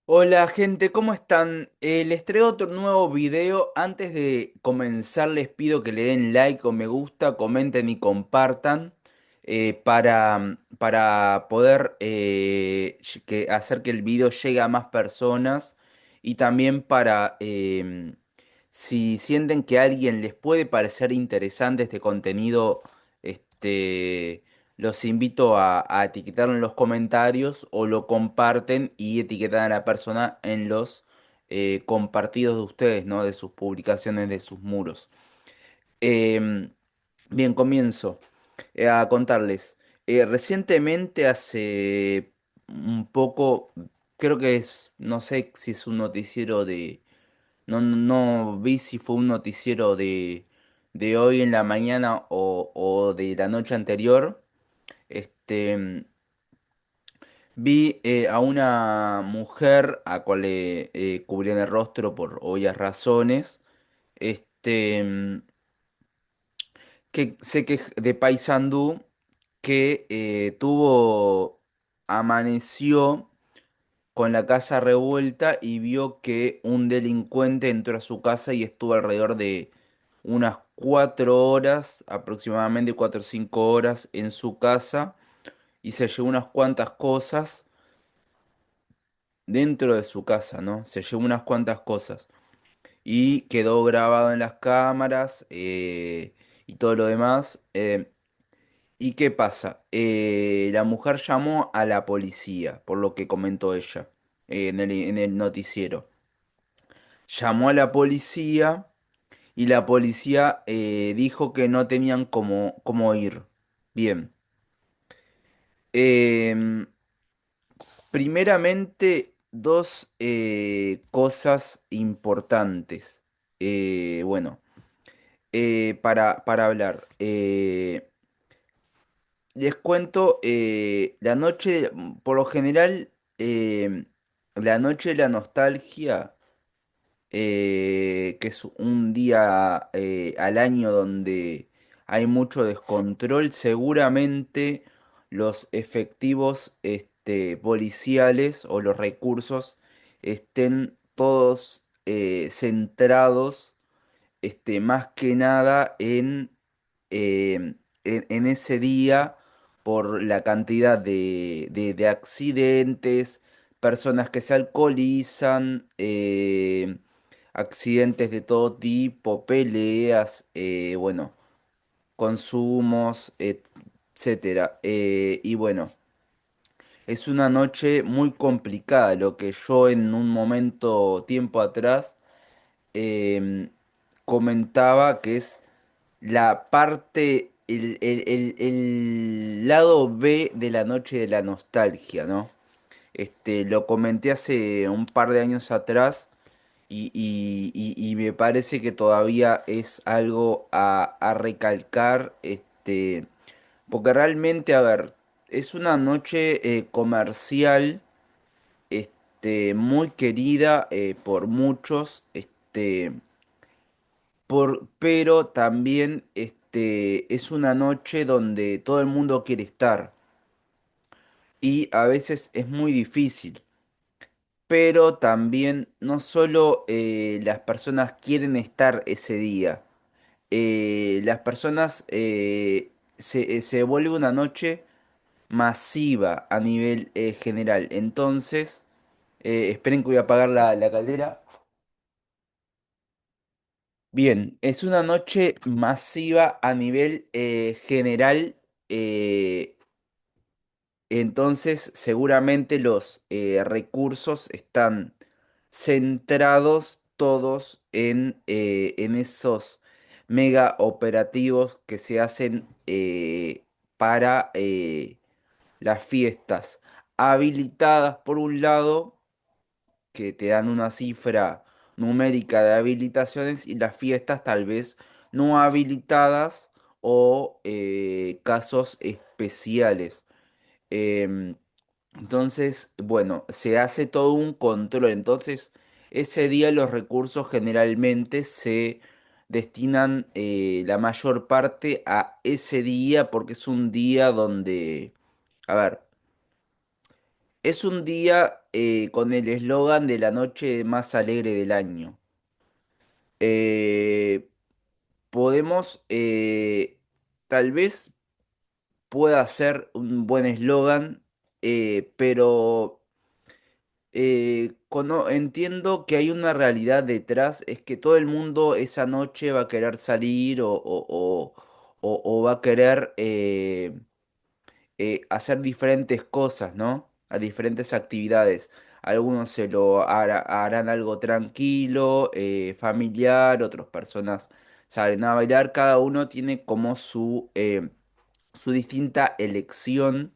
Hola gente, ¿cómo están? Les traigo otro nuevo video. Antes de comenzar les pido que le den like o me gusta, comenten y compartan para poder hacer que el video llegue a más personas y también para si sienten que a alguien les puede parecer interesante este contenido, este, los invito a etiquetarlo en los comentarios o lo comparten y etiquetan a la persona en los compartidos de ustedes, ¿no? De sus publicaciones, de sus muros. Em, Bien, comienzo a contarles. Recientemente, hace un poco, creo que es, no sé si es un noticiero de, no vi si fue un noticiero de hoy en la mañana o de la noche anterior. Este, Vi a una mujer a cual le cubrían el rostro por obvias razones, este, que sé que de Paysandú, que amaneció con la casa revuelta y vio que un delincuente entró a su casa y estuvo alrededor de unas 4 horas, aproximadamente 4 o 5 horas en su casa y se llevó unas cuantas cosas dentro de su casa, ¿no? Se llevó unas cuantas cosas y quedó grabado en las cámaras y todo lo demás. ¿Y qué pasa? La mujer llamó a la policía, por lo que comentó ella en el noticiero. Llamó a la policía y la policía dijo que no tenían cómo ir. Bien. Em, Primeramente, dos cosas importantes. Bueno, para hablar. Les cuento, por lo general, la noche de la nostalgia, que es un día al año donde hay mucho descontrol, seguramente los efectivos policiales o los recursos estén todos centrados más que nada en ese día por la cantidad de accidentes, personas que se alcoholizan, accidentes de todo tipo, peleas, bueno, consumos, etcétera. Y bueno, es una noche muy complicada, lo que yo en un momento, tiempo atrás, em, comentaba que es la parte, el lado B de la noche de la nostalgia, ¿no? Lo comenté hace un par de años atrás y me parece que todavía es algo a recalcar, porque realmente, a ver, es una noche comercial, muy querida por muchos, pero también es una noche donde todo el mundo quiere estar y a veces es muy difícil. Pero también no solo las personas quieren estar ese día, las personas se vuelve una noche masiva a nivel general. Entonces, esperen que voy a apagar la caldera. Bien, es una noche masiva a nivel general, eh, entonces seguramente los recursos están centrados todos en esos mega operativos que se hacen para las fiestas habilitadas por un lado, que te dan una cifra numérica de habilitaciones y las fiestas tal vez no habilitadas o casos especiales. Em, entonces, bueno, se hace todo un control. Entonces, ese día los recursos generalmente se destinan la mayor parte a ese día porque es un día donde, a ver, Es un día con el eslogan de la noche más alegre del año. Eh, podemos, tal vez pueda ser un buen eslogan, pero entiendo que hay una realidad detrás, es que todo el mundo esa noche va a querer salir o va a querer hacer diferentes cosas, ¿no? A diferentes actividades. Algunos harán algo tranquilo, familiar, otras personas salen a bailar. Cada uno tiene como su distinta elección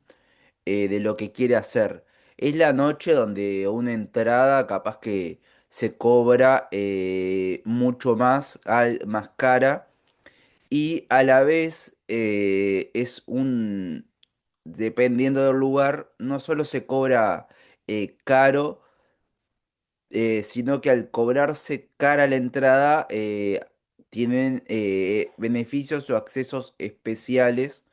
de lo que quiere hacer. Es la noche donde una entrada capaz que se cobra mucho más, más cara y a la vez dependiendo del lugar, no solo se cobra caro, sino que al cobrarse cara la entrada, tienen beneficios o accesos especiales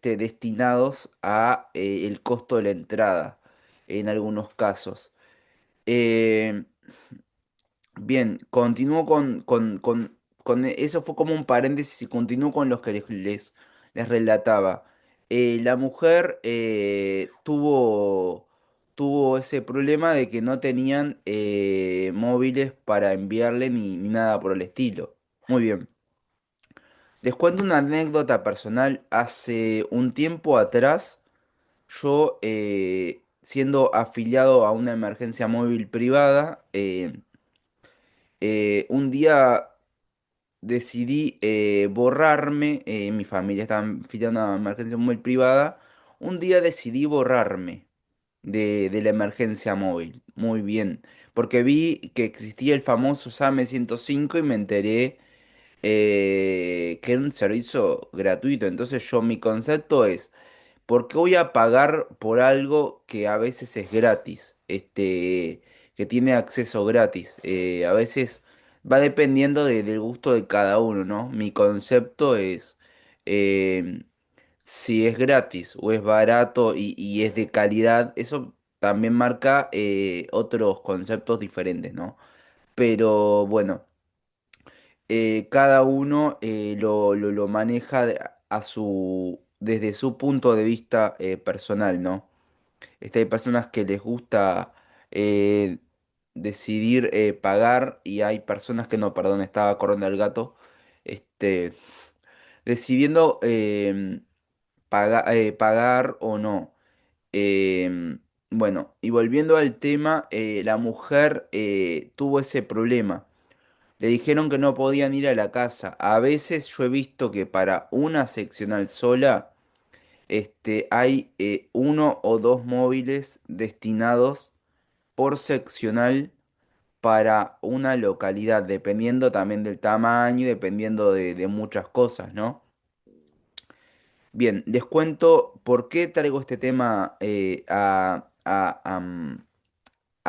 destinados a el costo de la entrada, en algunos casos. Eh, Bien, continúo eso fue como un paréntesis y continúo con los que les relataba. La mujer tuvo ese problema de que no tenían móviles para enviarle ni nada por el estilo. Muy bien. Les cuento una anécdota personal. Hace un tiempo atrás, yo siendo afiliado a una emergencia móvil privada, un día decidí borrarme, mi familia estaba afiliada a una emergencia móvil privada, un día decidí borrarme de la emergencia móvil, muy bien, porque vi que existía el famoso SAME 105 y me enteré que era un servicio gratuito, entonces mi concepto es, ¿por qué voy a pagar por algo que a veces es gratis? Que tiene acceso gratis. A veces va dependiendo del gusto de cada uno, ¿no? Mi concepto es eh, si es gratis o es barato y es de calidad, eso también marca otros conceptos diferentes, ¿no? Pero bueno, cada uno lo maneja desde su punto de vista personal, ¿no? Hay personas que les gusta eh, decidir pagar y hay personas que no, perdón, estaba corriendo el gato, este, decidiendo pagar o no. Em, bueno, y volviendo al tema, la mujer tuvo ese problema. Le dijeron que no podían ir a la casa. A veces yo he visto que para una seccional sola, hay uno o dos móviles destinados por seccional para una localidad, dependiendo también del tamaño y dependiendo de muchas cosas, ¿no? Bien, les cuento por qué traigo este tema a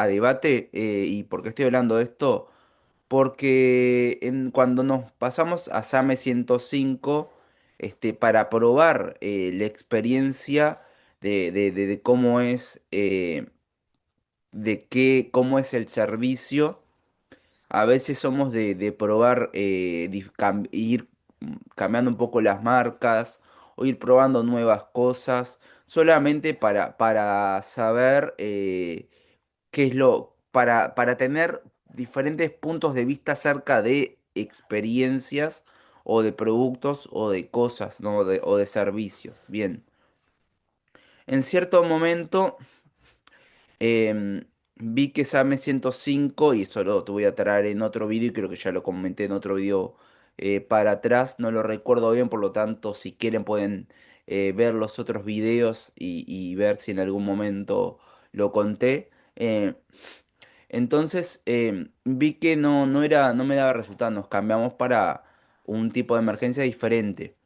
debate y por qué estoy hablando de esto. Porque cuando nos pasamos a SAME 105, para probar la experiencia de cómo cómo es el servicio, a veces somos de probar, ir cambiando un poco las marcas o ir probando nuevas cosas, solamente para saber qué es para tener diferentes puntos de vista acerca de experiencias o de productos o de cosas, ¿no? O de servicios. Bien. En cierto momento vi que SAME 105, y eso te voy a traer en otro vídeo, y creo que ya lo comenté en otro vídeo para atrás, no lo recuerdo bien, por lo tanto, si quieren pueden ver los otros videos y ver si en algún momento lo conté. Entonces vi que no me daba resultado, nos cambiamos para un tipo de emergencia diferente.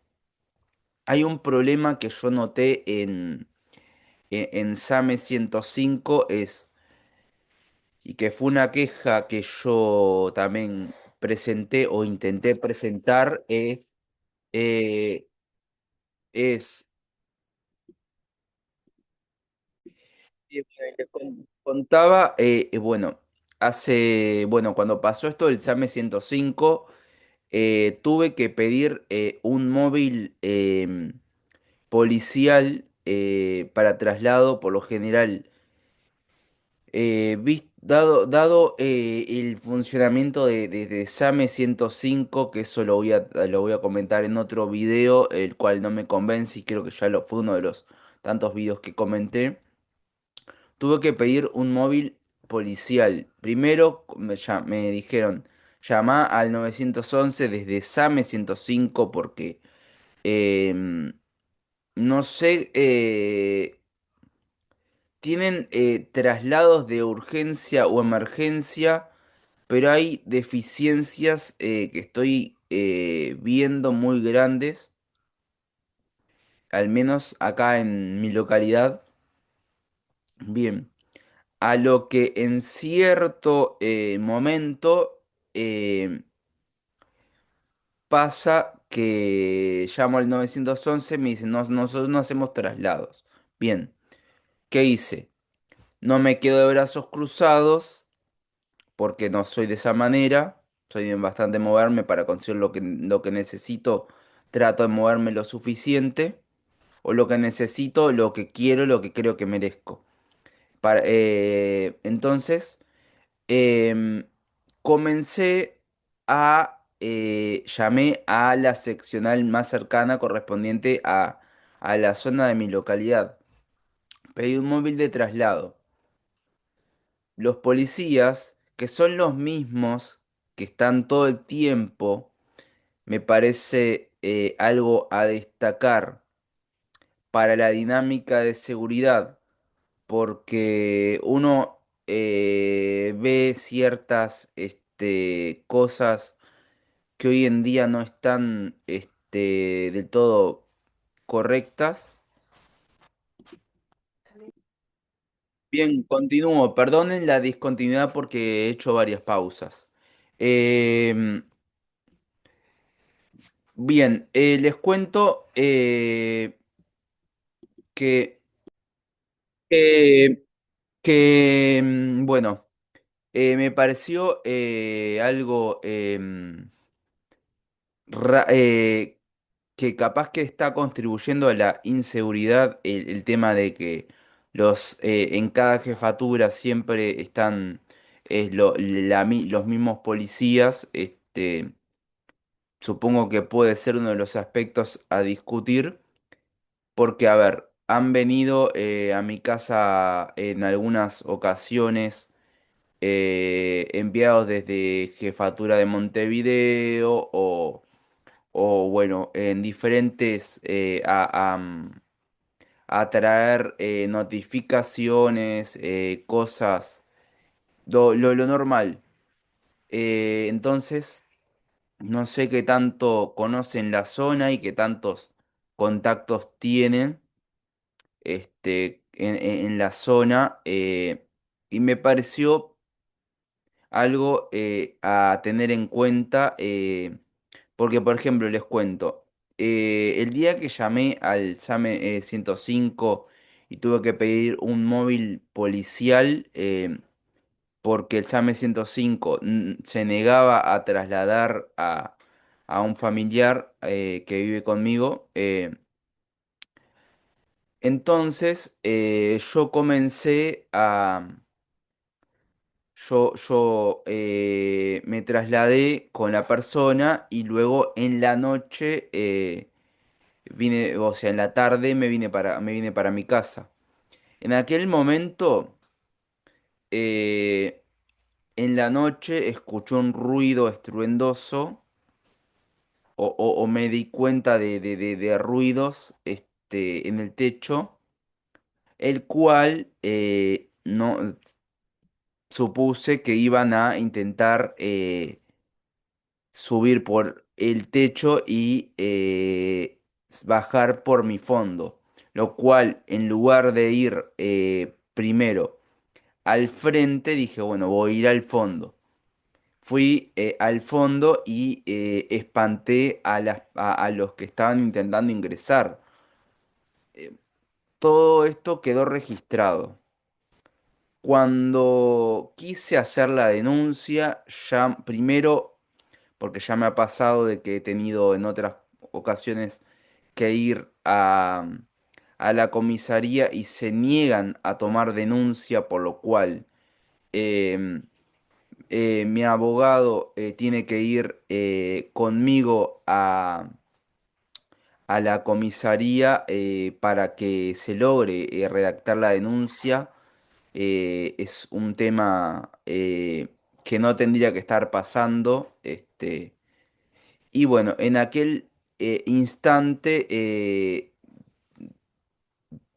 Hay un problema que yo noté en SAME 105 y que fue una queja que yo también presenté o intenté presentar, es Contaba, bueno, bueno, cuando pasó esto del SAME 105, tuve que pedir un móvil policial para traslado. Por lo general, dado el funcionamiento de SAME 105, que eso lo voy a comentar en otro video, el cual no me convence y creo que ya fue uno de los tantos videos que comenté. Tuve que pedir un móvil policial. Primero me dijeron, llama al 911 desde SAME 105 porque no sé, tienen traslados de urgencia o emergencia, pero hay deficiencias que estoy viendo muy grandes, al menos acá en mi localidad. Bien. A lo que en cierto momento eh, pasa que llamo al 911, me dicen, nosotros no hacemos traslados. Bien, ¿qué hice? No me quedo de brazos cruzados porque no soy de esa manera. Soy de bastante moverme para conseguir lo que necesito. Trato de moverme lo suficiente. O lo que necesito, lo que quiero, lo que creo que merezco. Entonces... Em, comencé llamé a la seccional más cercana correspondiente a la zona de mi localidad. Pedí un móvil de traslado. Los policías, que son los mismos que están todo el tiempo, me parece algo a destacar para la dinámica de seguridad, porque uno ve ciertas cosas que hoy en día no están del todo correctas. Bien, continúo. Perdonen la discontinuidad porque he hecho varias pausas. Em, bien, les cuento que, eh, bueno, me pareció algo ra- eh, que capaz que está contribuyendo a la inseguridad el tema de que en cada jefatura siempre están los mismos policías. Supongo que puede ser uno de los aspectos a discutir, porque, a ver, han venido a mi casa en algunas ocasiones enviados desde jefatura de Montevideo o bueno, en diferentes a traer notificaciones, cosas, lo normal. Entonces, no sé qué tanto conocen la zona y qué tantos contactos tienen en la zona, y me pareció algo a tener en cuenta, porque por ejemplo les cuento, el día que llamé al SAME 105 y tuve que pedir un móvil policial, porque el SAME 105 se negaba a trasladar a un familiar que vive conmigo. Entonces yo comencé me trasladé con la persona y luego en la noche vine, o sea, en la tarde me vine para mi casa. En aquel momento, eh, en la noche, escuché un ruido estruendoso o me di cuenta de ruidos en el techo, el cual no supuse que iban a intentar subir por el techo y bajar por mi fondo, lo cual en lugar de ir primero al frente, dije, bueno, voy a ir al fondo. Fui al fondo y espanté a los que estaban intentando ingresar. Todo esto quedó registrado. Cuando quise hacer la denuncia, ya primero, porque ya me ha pasado de que he tenido en otras ocasiones que ir a la comisaría y se niegan a tomar denuncia, por lo cual em, mi abogado tiene que ir conmigo a la comisaría para que se logre redactar la denuncia. Es un tema que no tendría que estar pasando. Y bueno, en aquel instante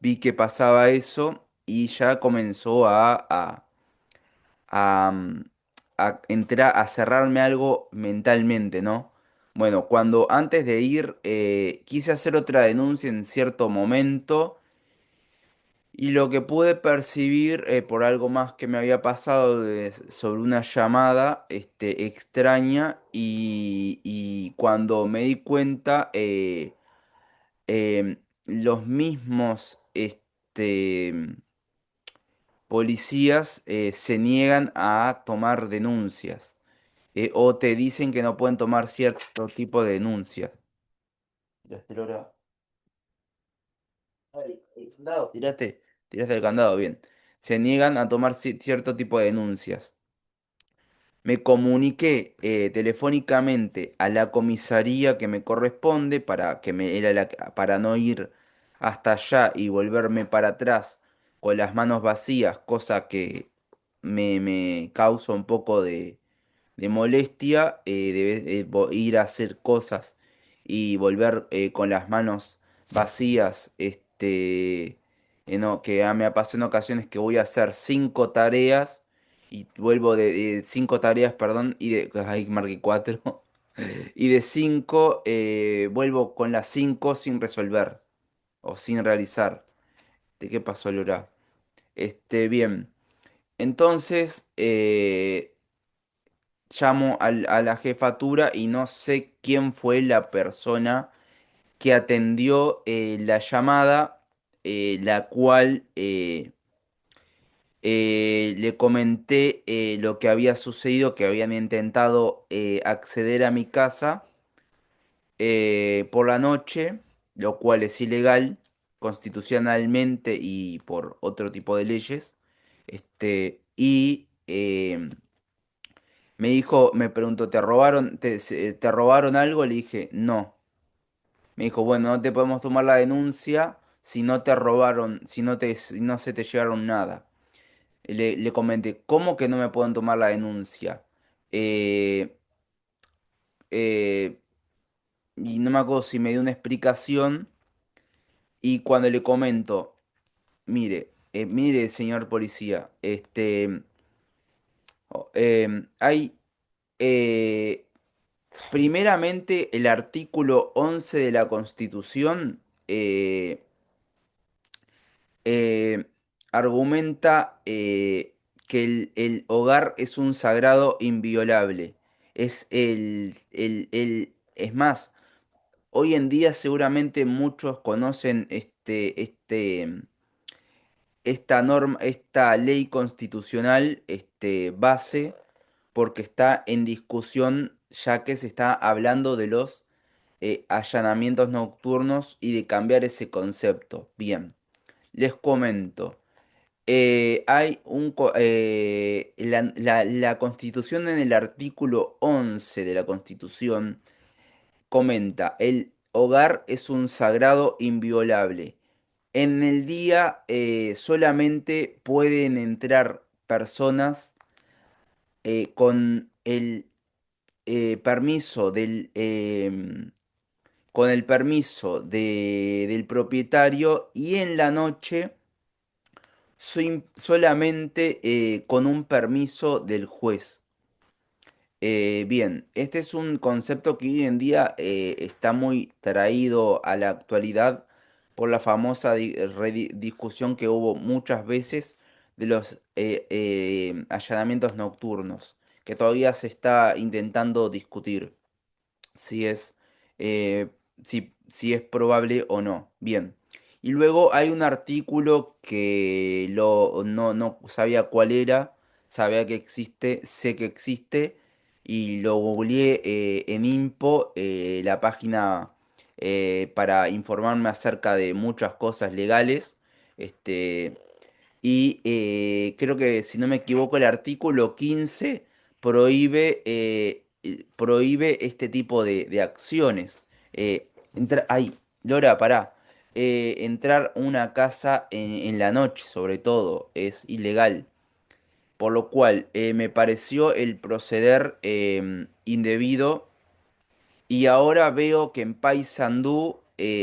vi que pasaba eso y ya comenzó a, mm, a entrar, a cerrarme algo mentalmente, ¿no? Bueno, cuando antes de ir quise hacer otra denuncia en cierto momento y lo que pude percibir por algo más que me había pasado sobre una llamada extraña y cuando me di cuenta los mismos policías se niegan a tomar denuncias o te dicen que no pueden tomar cierto tipo de denuncias. Tiraste el hora. Ay, el candado. Tiraste el candado, bien. Se niegan a tomar cierto tipo de denuncias. Me comuniqué telefónicamente a la comisaría que me corresponde para que para no ir hasta allá y volverme para atrás con las manos vacías, cosa que me causa un poco de molestia, ir a hacer cosas y volver con las manos vacías, que me ha pasado en ocasiones que voy a hacer 5 tareas y vuelvo de 5 tareas, perdón, ahí marqué 4, y de 5 vuelvo con las 5 sin resolver o sin realizar. ¿De qué pasó, Laura? Bien. Entonces, llamo a la jefatura y no sé quién fue la persona que atendió la llamada, la cual le comenté lo que había sucedido, que habían intentado acceder a mi casa por la noche, lo cual es ilegal constitucionalmente y por otro tipo de leyes. Me dijo, me preguntó, ¿te robaron algo? Le dije, no. Me dijo, bueno, no te podemos tomar la denuncia si no te robaron, si no se te llevaron nada. Le comenté, ¿cómo que no me pueden tomar la denuncia? Eh, eh, y no me acuerdo si me dio una explicación y cuando le comento, mire, señor policía, hay eh, primeramente, el artículo 11 de la Constitución eh, argumenta que el hogar es un sagrado inviolable. Es más, hoy en día seguramente muchos conocen esta norma, esta ley constitucional, base, porque está en discusión, ya que se está hablando de los allanamientos nocturnos y de cambiar ese concepto. Bien, les comento. La Constitución en el artículo 11 de la Constitución comenta, el hogar es un sagrado inviolable. En el día solamente pueden entrar personas con el permiso con el permiso del propietario y en la noche solamente con un permiso del juez. Bien, este es un concepto que hoy en día está muy traído a la actualidad por la famosa discusión que hubo muchas veces de los allanamientos nocturnos, que todavía se está intentando discutir si es, eh, si es probable o no. Bien, Y luego hay un artículo que no sabía cuál era, sabía que existe, sé que existe, y lo googleé en Info, la página para informarme acerca de muchas cosas legales. Este, y creo que, si no me equivoco, el artículo 15 prohíbe este tipo de acciones. Ay, Lora, pará. Entrar a una casa en la noche, sobre todo, es ilegal. Por lo cual me pareció el proceder indebido. Y ahora veo que en Paysandú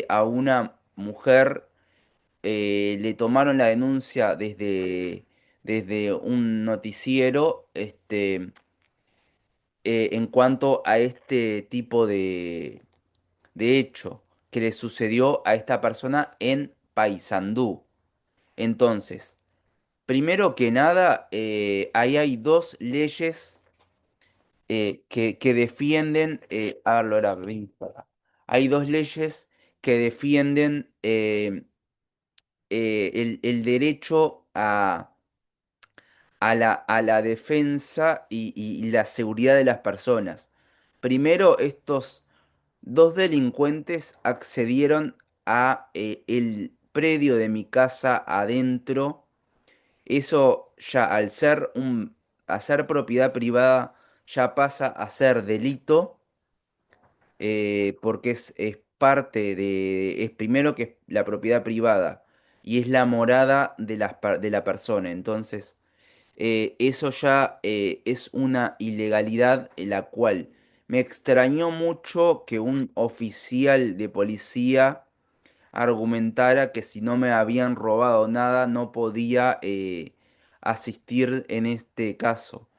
a una mujer le tomaron la denuncia desde un noticiero, en cuanto a este tipo de hecho que le sucedió a esta persona en Paysandú. Entonces, primero que nada, ahí hay dos leyes que defienden, a ver, Lora, ven para acá. Hay dos leyes que defienden el derecho a la defensa y la seguridad de las personas. Primero, estos dos delincuentes accedieron a el predio de mi casa adentro. Eso ya a ser propiedad privada ya pasa a ser delito, porque es parte es primero que es la propiedad privada y es la morada de la persona. Entonces, eso ya es una ilegalidad en la cual me extrañó mucho que un oficial de policía argumentara que si no me habían robado nada no podía asistir en este caso,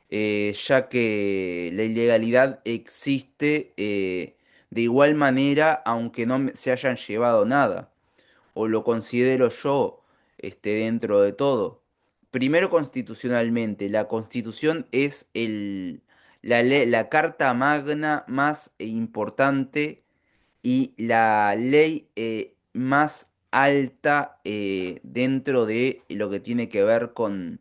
ya que la ilegalidad existe de igual manera aunque no se hayan llevado nada, o lo considero yo, dentro de todo. Primero, constitucionalmente, la Constitución es la carta magna más importante y la ley más alta dentro de lo que tiene que ver con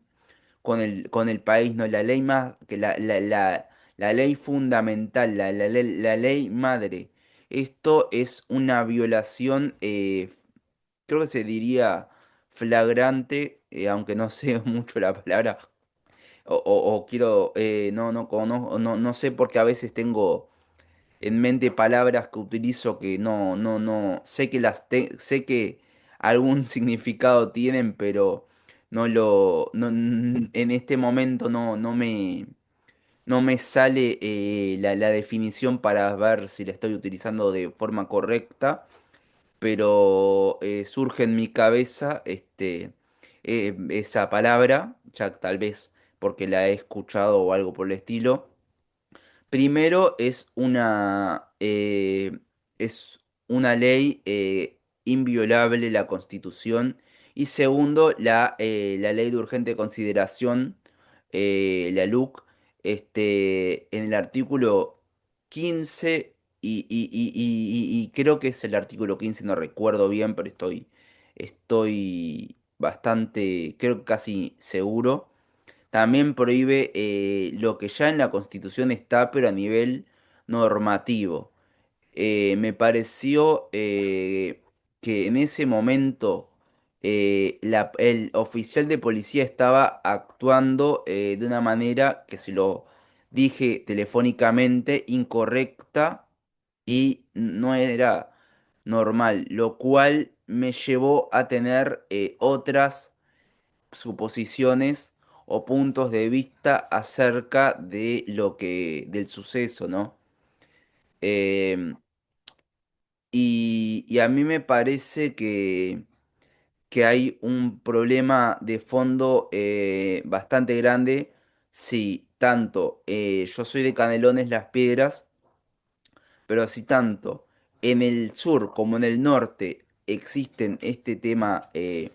el país, ¿no? La ley más, la ley fundamental, la ley madre. Esto es una violación, creo que se diría flagrante, aunque no sé mucho la palabra, o quiero, no sé, porque a veces tengo en mente palabras que utilizo que no, sé que sé que algún significado tienen, pero en este momento no me sale la definición para ver si la estoy utilizando de forma correcta, pero surge en mi cabeza esa palabra, ya tal vez porque la he escuchado o algo por el estilo. Primero, es una ley inviolable, la Constitución. Y segundo, la ley de urgente consideración, la LUC, en el artículo 15 y creo que es el artículo 15, no recuerdo bien, pero estoy bastante, creo que casi seguro. También prohíbe lo que ya en la Constitución está, pero a nivel normativo. Me pareció que en ese momento el oficial de policía estaba actuando de una manera que, se lo dije telefónicamente, incorrecta y no era normal, lo cual me llevó a tener otras suposiciones o puntos de vista acerca del suceso, ¿no? Em, y a mí me parece que hay un problema de fondo bastante grande. Si tanto yo soy de Canelones Las Piedras, pero si tanto en el sur como en el norte existen este tema de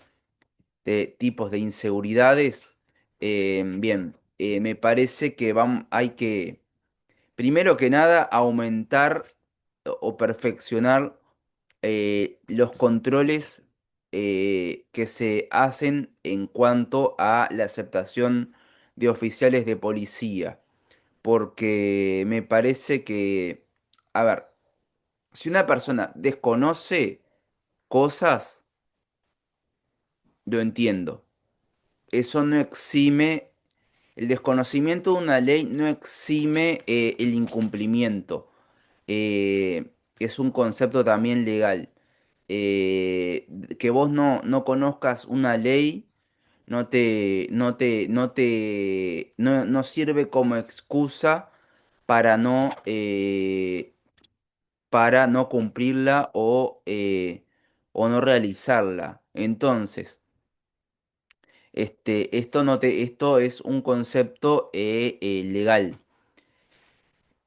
tipos de inseguridades, bien, me parece que hay que, primero que nada, aumentar o perfeccionar los controles que se hacen en cuanto a la aceptación de oficiales de policía. Porque me parece que, a ver, si una persona desconoce cosas, lo entiendo. Eso no exime, el desconocimiento de una ley no exime el incumplimiento. Es un concepto también legal. Eh, que vos no conozcas una ley no sirve como excusa para para no cumplirla o no realizarla. Entonces, esto es un concepto legal.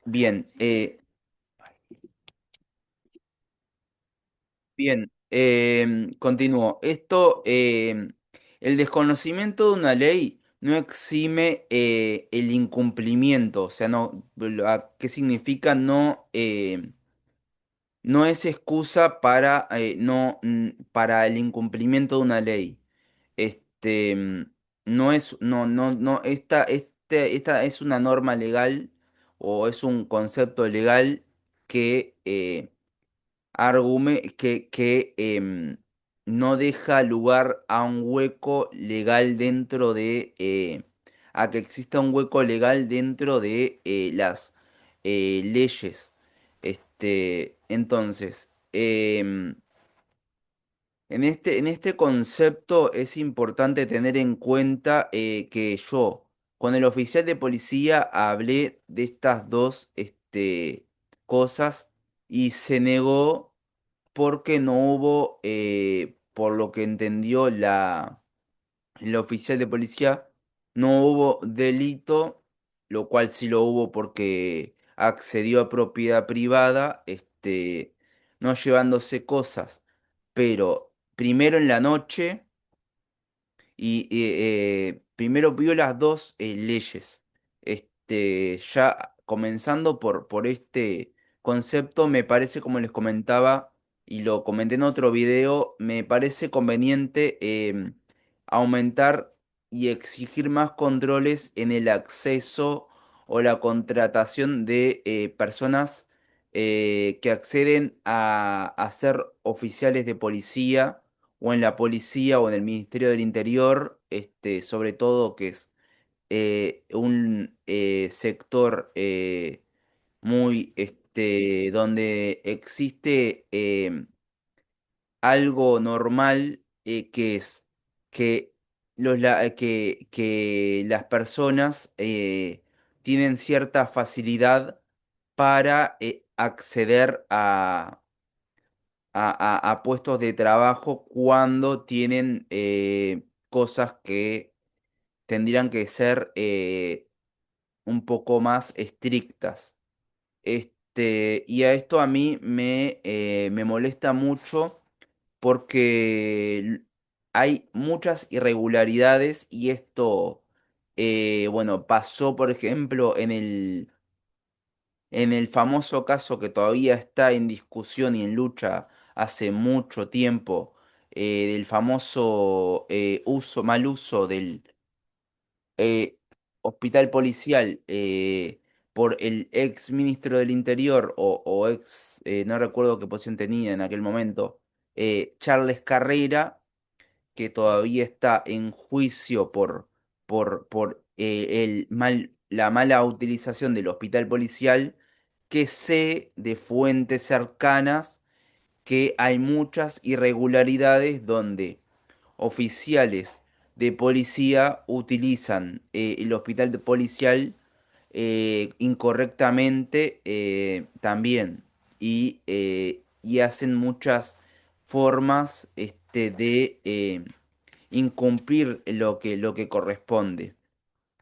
Bien, bien, continúo. El desconocimiento de una ley no exime el incumplimiento, o sea, no, ¿qué significa? No es excusa para, para el incumplimiento de una ley. No es, no, esta es una norma legal o es un concepto legal que, no deja lugar a un hueco legal a que exista un hueco legal dentro de las leyes. Entonces, en este concepto es importante tener en cuenta que yo con el oficial de policía hablé de estas dos cosas y se negó porque no hubo, por lo que entendió el oficial de policía, no hubo delito, lo cual sí lo hubo porque accedió a propiedad privada, no llevándose cosas, pero primero en la noche primero vio las dos leyes. Ya comenzando por este concepto, me parece, como les comentaba, y lo comenté en otro video, me parece conveniente aumentar y exigir más controles en el acceso o la contratación de personas que acceden a ser oficiales de policía o en la policía o en el Ministerio del Interior, sobre todo que es un sector muy, donde existe algo normal que es que las personas tienen cierta facilidad para acceder a puestos de trabajo cuando tienen cosas que tendrían que ser un poco más estrictas. Y a esto a mí me molesta mucho porque hay muchas irregularidades y esto, bueno, pasó, por ejemplo, en el famoso caso que todavía está en discusión y en lucha hace mucho tiempo, del famoso mal uso del eh, hospital policial por el ex ministro del Interior o ex, no recuerdo qué posición tenía en aquel momento, Charles Carrera, que todavía está en juicio por la mala utilización del hospital policial, que sé de fuentes cercanas que hay muchas irregularidades donde oficiales de policía utilizan el hospital policial incorrectamente también y hacen muchas formas de incumplir lo que corresponde.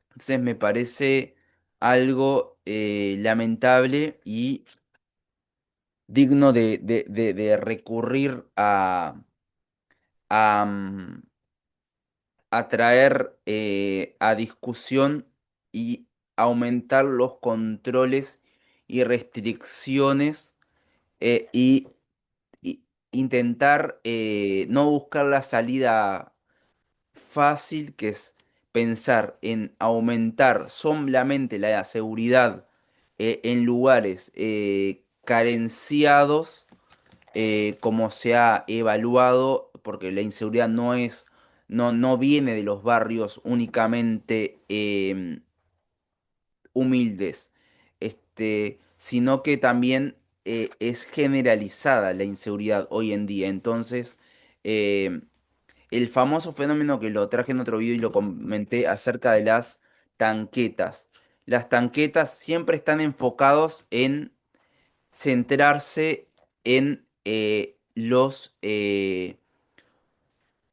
Entonces me parece algo lamentable y digno de recurrir a, mm, a traer a discusión y aumentar los controles y restricciones eh, y, intentar no buscar la salida fácil, que es pensar en aumentar solamente la seguridad en lugares carenciados, como se ha evaluado, porque la inseguridad no viene de los barrios únicamente humildes, sino que también es generalizada la inseguridad hoy en día. Entonces, eh, el famoso fenómeno que lo traje en otro video y lo comenté acerca de las tanquetas. Las tanquetas siempre están enfocados en centrarse en los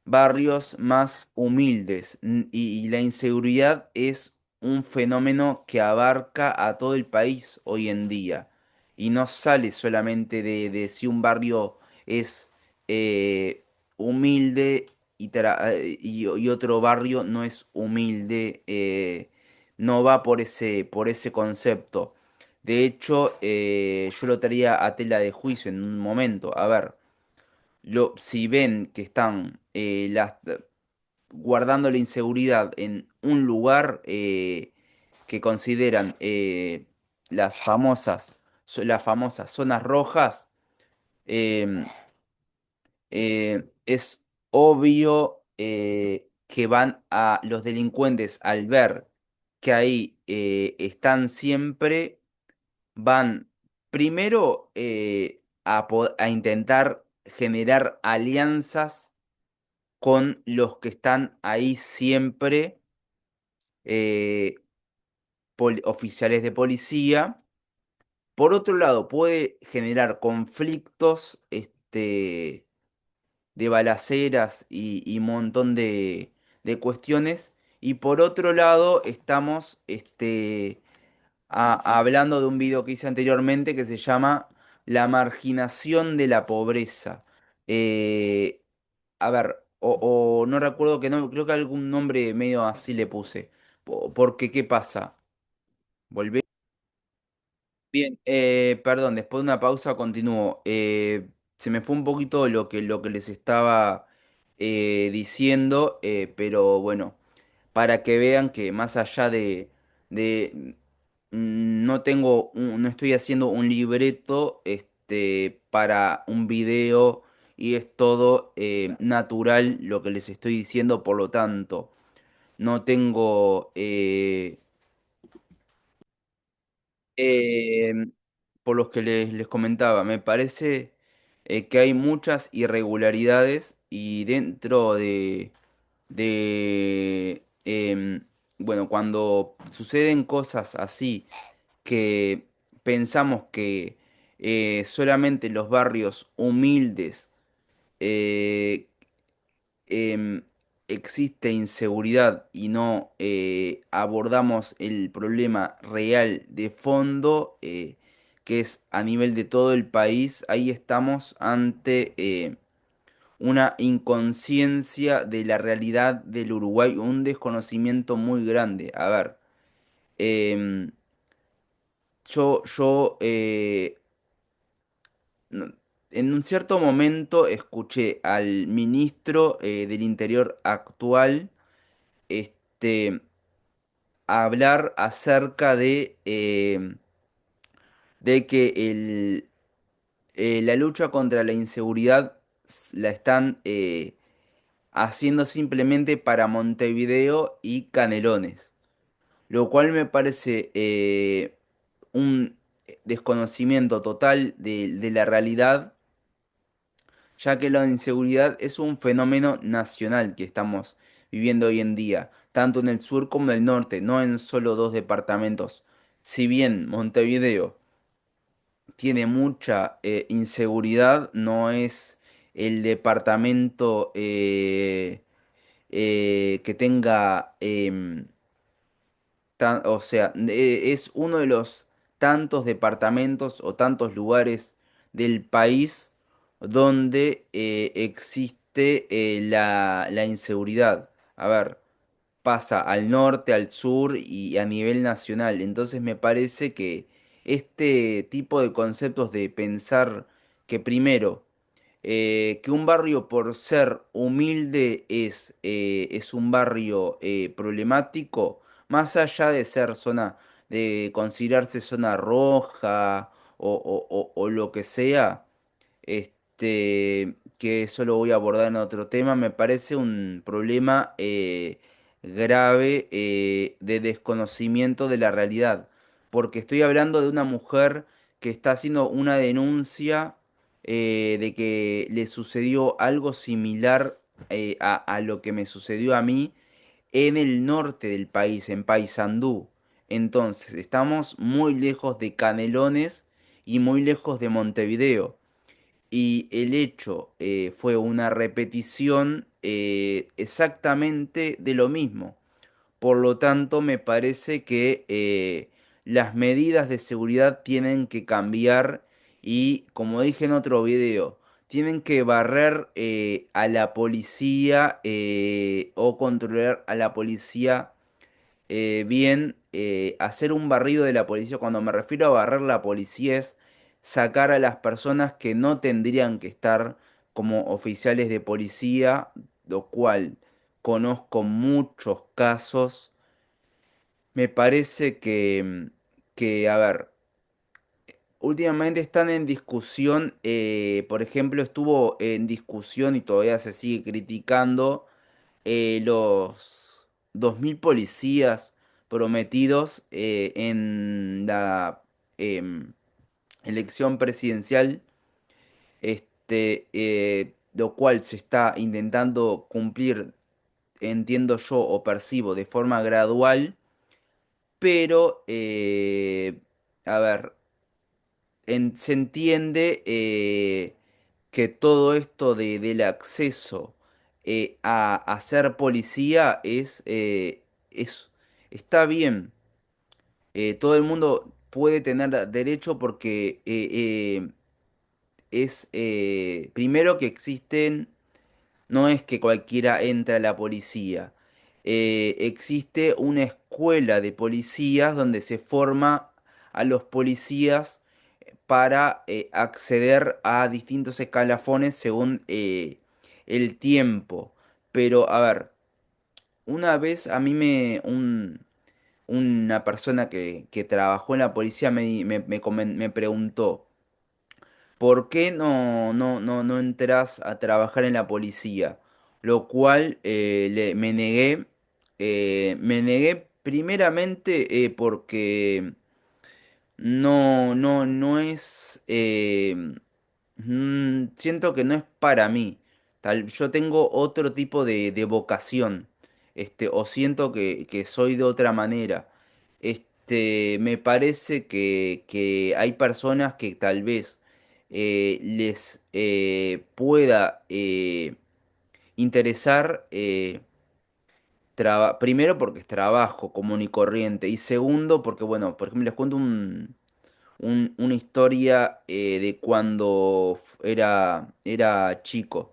barrios más humildes, y la inseguridad es un fenómeno que abarca a todo el país hoy en día y no sale solamente de si un barrio es humilde y otro barrio no es humilde. No va por ese concepto. De hecho, yo lo traía a tela de juicio en un momento. A ver, si ven que están guardando la inseguridad en un lugar que consideran las famosas zonas rojas, em, es obvio que los delincuentes, al ver que ahí están siempre, van primero a intentar generar alianzas con los que están ahí siempre, eh, oficiales de policía. Por otro lado, puede generar conflictos, de balaceras y montón de cuestiones. Y por otro lado, estamos hablando de un video que hice anteriormente que se llama La marginación de la pobreza. Eh, a ver, o no recuerdo que no, creo que algún nombre medio así le puse. Porque, ¿qué pasa? Volvé. Bien, perdón, después de una pausa continúo. Se me fue un poquito lo que les estaba diciendo, pero bueno, para que vean que más allá de no estoy haciendo un libreto para un video, y es todo natural lo que les estoy diciendo, por lo tanto, no tengo eh, por los que les comentaba, me parece que hay muchas irregularidades, y dentro de bueno, cuando suceden cosas así que pensamos que solamente los barrios humildes eh, em, existe inseguridad y no abordamos el problema real de fondo, que es a nivel de todo el país, ahí estamos ante una inconsciencia de la realidad del Uruguay, un desconocimiento muy grande. A ver, em, yo no- en un cierto momento escuché al ministro del Interior actual, este, hablar acerca de que la lucha contra la inseguridad la están haciendo simplemente para Montevideo y Canelones, lo cual me parece un desconocimiento total de la realidad, ya que la inseguridad es un fenómeno nacional que estamos viviendo hoy en día, tanto en el sur como en el norte, no en solo dos departamentos. Si bien Montevideo tiene mucha inseguridad, no es el departamento que tenga o sea, es uno de los tantos departamentos o tantos lugares del país donde existe la inseguridad. A ver, pasa al norte, al sur y a nivel nacional. Entonces me parece que este tipo de conceptos de pensar que primero Que un barrio por ser humilde es un barrio problemático, más allá de ser zona, de considerarse zona roja o lo que sea, que eso lo voy a abordar en otro tema, me parece un problema grave de desconocimiento de la realidad, porque estoy hablando de una mujer que está haciendo una denuncia de que le sucedió algo similar a lo que me sucedió a mí en el norte del país, en Paysandú. Entonces, estamos muy lejos de Canelones y muy lejos de Montevideo. Y el hecho fue una repetición exactamente de lo mismo. Por lo tanto, me parece que las medidas de seguridad tienen que cambiar y, como dije en otro video, tienen que barrer a la policía o controlar a la policía bien. Hacer un barrido de la policía. Cuando me refiero a barrer la policía es sacar a las personas que no tendrían que estar como oficiales de policía, lo cual conozco muchos casos. Me parece a ver, últimamente están en discusión, por ejemplo, estuvo en discusión y todavía se sigue criticando los 2000 policías prometidos en la em, elección presidencial, lo cual se está intentando cumplir, entiendo yo o percibo, de forma gradual, pero, a ver, se entiende que todo esto del acceso a ser policía está bien. Todo el mundo puede tener derecho porque primero que existen. No es que cualquiera entra a la policía. Existe una escuela de policías donde se forma a los policías para acceder a distintos escalafones según el tiempo. Pero, a ver, una vez a mí una persona que trabajó en la policía me preguntó. ¿Por qué no entras a trabajar en la policía? Lo cual me negué primeramente porque no es, siento que no es para mí. Yo tengo otro tipo de vocación, o siento que soy de otra manera. Me parece que hay personas que tal vez les pueda interesar, primero porque es trabajo común y corriente, y segundo porque, bueno, por ejemplo, les cuento una historia de cuando era chico.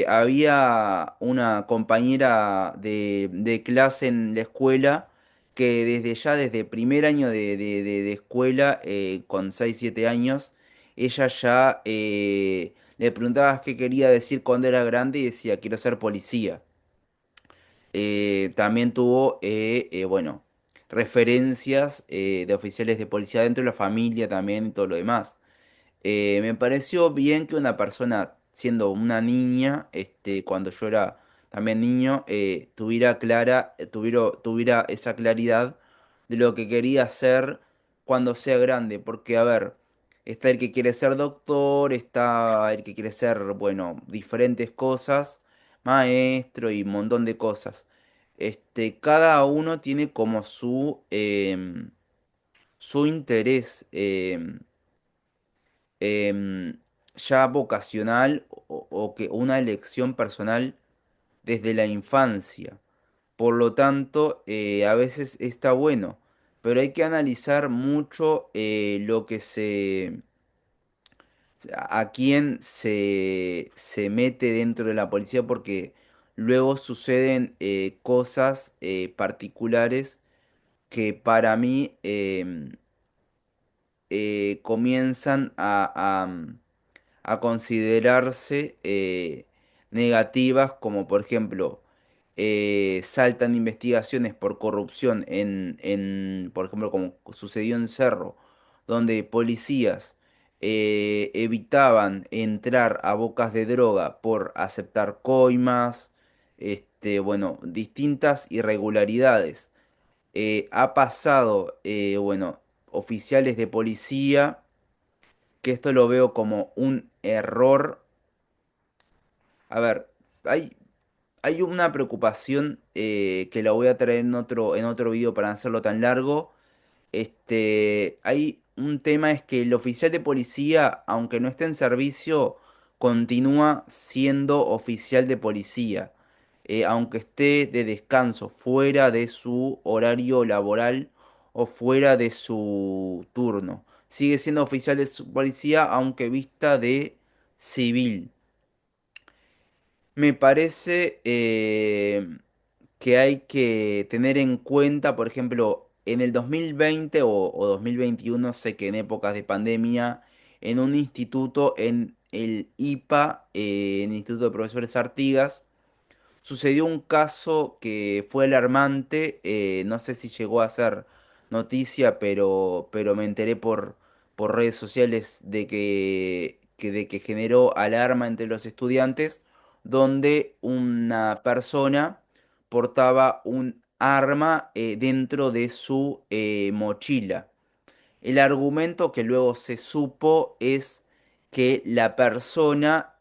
Había una compañera de clase en la escuela que desde primer año de escuela, con 6 7 años, ella ya le preguntaba qué quería decir cuando era grande y decía, quiero ser policía. También tuvo, bueno, referencias de oficiales de policía dentro de la familia también y todo lo demás. Me pareció bien que una persona, siendo una niña, cuando yo era también niño, tuviera esa claridad de lo que quería hacer cuando sea grande. Porque, a ver, está el que quiere ser doctor, está el que quiere ser, bueno, diferentes cosas, maestro y un montón de cosas. Cada uno tiene como su interés. Em, ya vocacional o que una elección personal desde la infancia. Por lo tanto, a veces está bueno, pero hay que analizar mucho lo que a quién se mete dentro de la policía, porque luego suceden cosas particulares que para mí comienzan a considerarse negativas, como por ejemplo, saltan investigaciones por corrupción por ejemplo, como sucedió en Cerro, donde policías evitaban entrar a bocas de droga por aceptar coimas, bueno, distintas irregularidades. Ha pasado, bueno, oficiales de policía, que esto lo veo como un error. A ver, hay, hay una preocupación que la voy a traer en otro video para no hacerlo tan largo. Hay un tema es que el oficial de policía, aunque no esté en servicio, continúa siendo oficial de policía, aunque esté de descanso, fuera de su horario laboral o fuera de su turno. Sigue siendo oficial de policía, aunque vista de civil. Me parece que hay que tener en cuenta, por ejemplo, en el 2020 o 2021, sé que en épocas de pandemia, en un instituto, en el IPA, en el Instituto de Profesores Artigas, sucedió un caso que fue alarmante, no sé si llegó a ser noticia, pero me enteré por redes sociales de que generó alarma entre los estudiantes, donde una persona portaba un arma dentro de su mochila. El argumento que luego se supo es que la persona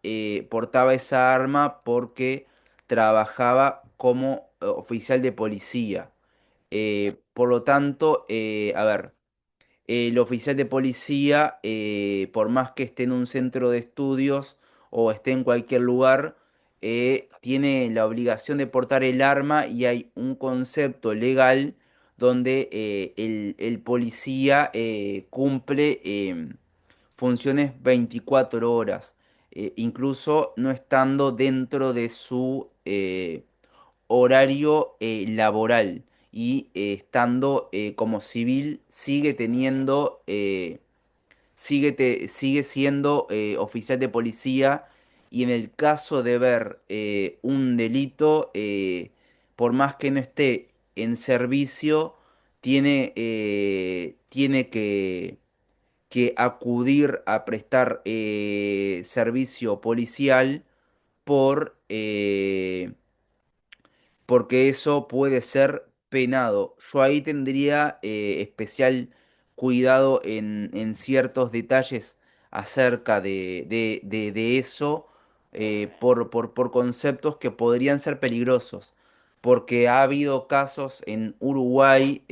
portaba esa arma porque trabajaba como oficial de policía. Por lo tanto, a ver, el oficial de policía, por más que esté en un centro de estudios o esté en cualquier lugar, tiene la obligación de portar el arma y hay un concepto legal donde el policía cumple funciones 24 horas, incluso no estando dentro de su horario laboral y estando como civil sigue teniendo, sigue siendo oficial de policía y en el caso de ver un delito, por más que no esté en servicio, tiene que acudir a prestar servicio policial por... porque eso puede ser penado. Yo ahí tendría especial cuidado en ciertos detalles acerca de eso, por conceptos que podrían ser peligrosos, porque ha habido casos en Uruguay,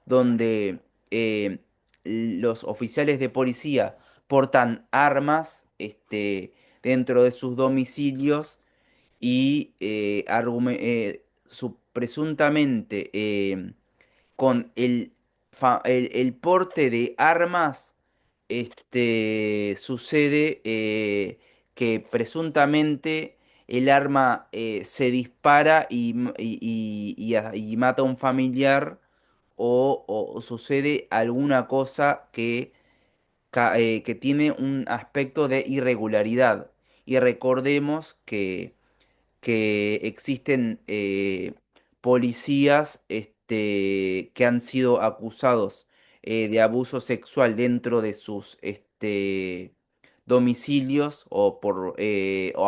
donde eh, los oficiales de policía portan armas, dentro de sus domicilios y presuntamente con el porte de armas, sucede que presuntamente el arma se dispara y mata a un familiar o sucede alguna cosa que tiene un aspecto de irregularidad. Y recordemos que existen policías que han sido acusados de abuso sexual dentro de sus domicilios o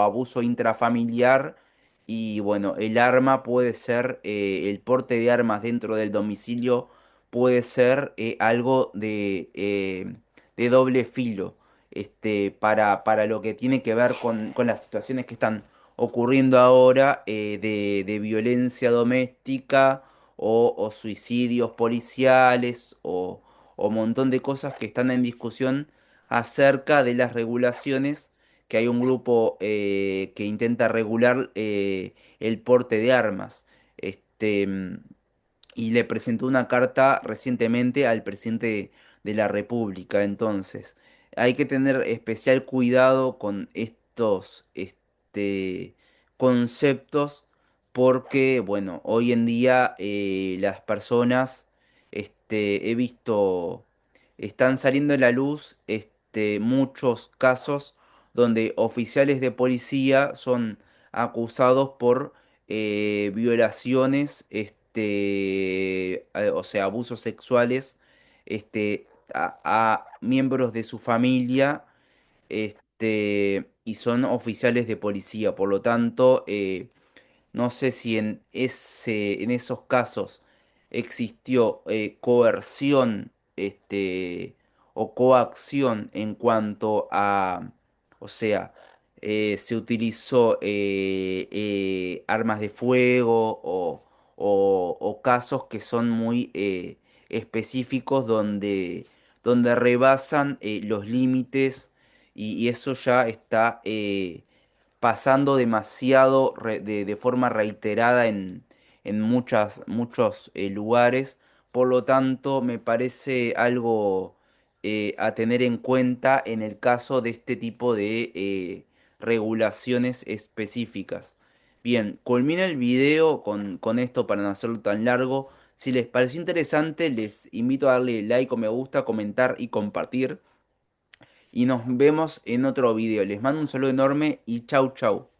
abuso intrafamiliar. Y bueno, el arma puede ser, el porte de armas dentro del domicilio puede ser algo de doble filo, para lo que tiene que ver con las situaciones que están ocurriendo ahora, de violencia doméstica o suicidios policiales o montón de cosas que están en discusión acerca de las regulaciones, que hay un grupo que intenta regular el porte de armas. Este, mm, y le presentó una carta recientemente al presidente de la República. Entonces, hay que tener especial cuidado con estos conceptos porque, bueno, hoy en día las personas, he visto, están saliendo a la luz. muchos casos donde oficiales de policía son acusados por violaciones, o sea, abusos sexuales, a miembros de su familia, y son oficiales de policía. Por lo tanto, no sé si en esos casos existió coerción, o coacción en cuanto a, o sea, se utilizó armas de fuego o casos que son muy específicos donde rebasan los límites y eso ya está pasando demasiado de forma reiterada en muchos lugares. Por lo tanto, me parece algo a tener en cuenta en el caso de este tipo de regulaciones específicas. Bien, culmino el video con esto para no hacerlo tan largo. Si les pareció interesante, les invito a darle like o me gusta, comentar y compartir. Y nos vemos en otro video. Les mando un saludo enorme y chau chau.